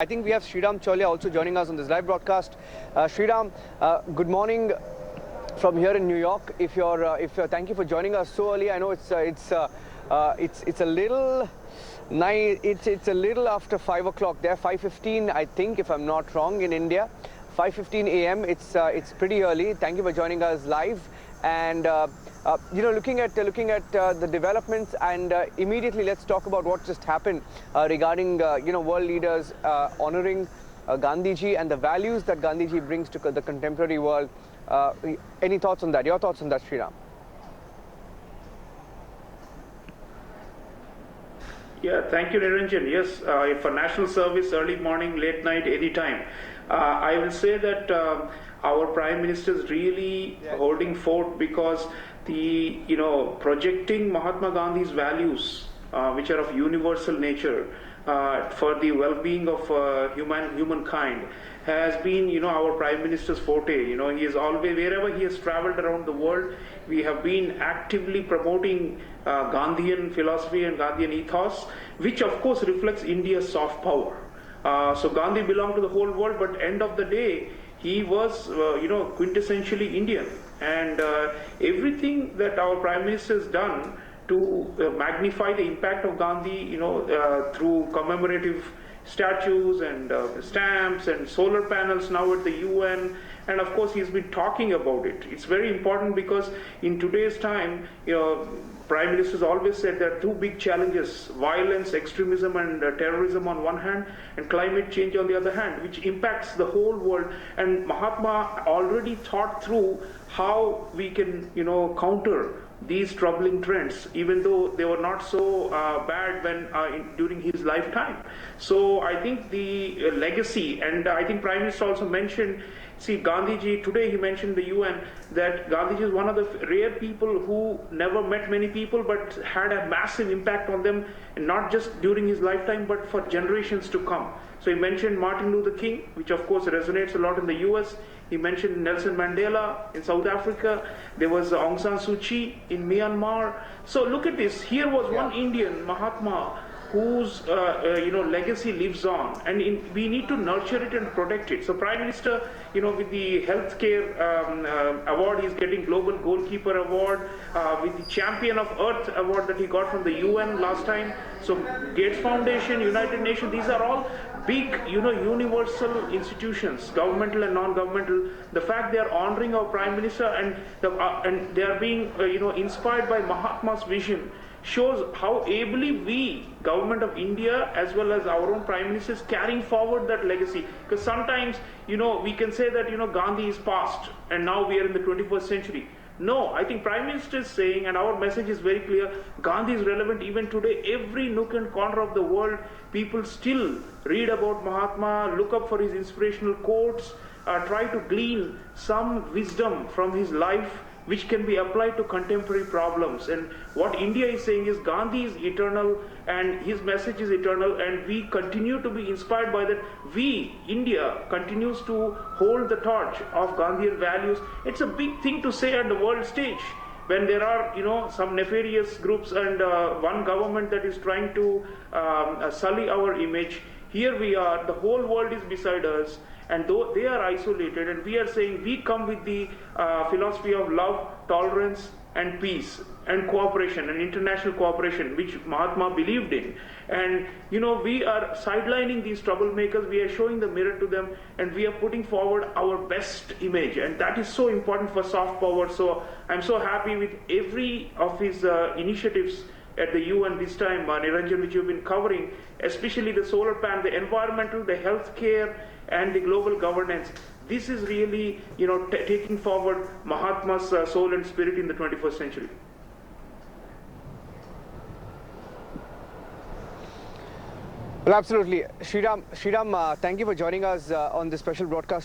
I think we have Sreeram Chaulia also joining us on this live broadcast. Sreeram, good morning from here in New York. Thank you for joining us so early. I know it's a little nice. It's a little after 5 o'clock there, 5:15, I think, if I'm not wrong, in India. 5:15 a.m. It's pretty early. Thank you for joining us live. And looking at the developments, and immediately let's talk about what just happened regarding world leaders honoring Gandhiji and the values that Gandhiji brings to the contemporary world. Any thoughts on that? Your thoughts on that, Sreeram? Yeah, thank you, Niranjan. Yes, for national service, early morning, late night, anytime. I will say that our Prime Minister is really holding forth, because projecting Mahatma Gandhi's values, which are of universal nature, for the well-being of humankind, has been, our Prime Minister's forte. He is always, wherever he has traveled around the world, we have been actively promoting Gandhian philosophy and Gandhian ethos, which of course reflects India's soft power. So Gandhi belonged to the whole world, but end of the day, he was, quintessentially Indian. And everything that our Prime Minister has done to magnify the impact of Gandhi, through commemorative statues and stamps and solar panels now at the UN, and of course he's been talking about it. It's very important, because in today's time, Prime Minister has always said there are two big challenges: violence, extremism and terrorism on one hand, and climate change on the other hand, which impacts the whole world. And Mahatma already thought through how we can counter these troubling trends, even though they were not so bad during his lifetime. So I think the legacy, and I think Prime Minister also mentioned, Gandhiji, today he mentioned the UN, that Gandhiji is one of the rare people who never met many people, but had a massive impact on them, and not just during his lifetime, but for generations to come. So he mentioned Martin Luther King, which of course resonates a lot in the US. He mentioned Nelson Mandela in South Africa. There was Aung San Suu Kyi in Myanmar. So look at this. Here was one Indian, Mahatma, whose legacy lives on, and we need to nurture it and protect it. So Prime Minister, with the healthcare award, he's getting Global Goalkeeper Award, with the Champion of Earth award that he got from the UN last time. So Gates Foundation, United Nations, these are all big, universal institutions, governmental and non-governmental. The fact they are honoring our Prime Minister, and they are being, inspired by Mahatma's vision, shows how ably we, Government of India, as well as our own Prime Minister, is carrying forward that legacy. Because sometimes, we can say that, Gandhi is past, and now we are in the 21st century. No, I think Prime Minister is saying, and our message is very clear, Gandhi is relevant even today. Every nook and corner of the world, people still read about Mahatma, look up for his inspirational quotes, try to glean some wisdom from his life, which can be applied to contemporary problems. And what India is saying is Gandhi is eternal, and his message is eternal, and we continue to be inspired by that. We, India, continues to hold the torch of Gandhian values. It's a big thing to say on the world stage, when there are, some nefarious groups and one government that is trying to sully our image. Here we are, the whole world is beside us, and though they are isolated, and we are saying we come with the philosophy of love, tolerance and peace and cooperation and international cooperation, which Mahatma believed in. And we are sidelining these troublemakers, we are showing the mirror to them, and we are putting forward our best image, and that is so important for soft power. So I'm so happy with every of his initiatives at the UN this time, Niranjan, which you've been covering, especially the solar panel, the environmental, the healthcare, and the global governance. This is really, taking forward Mahatma's soul and spirit in the 21st century. Well, absolutely. Sreeram, thank you for joining us on this special broadcast.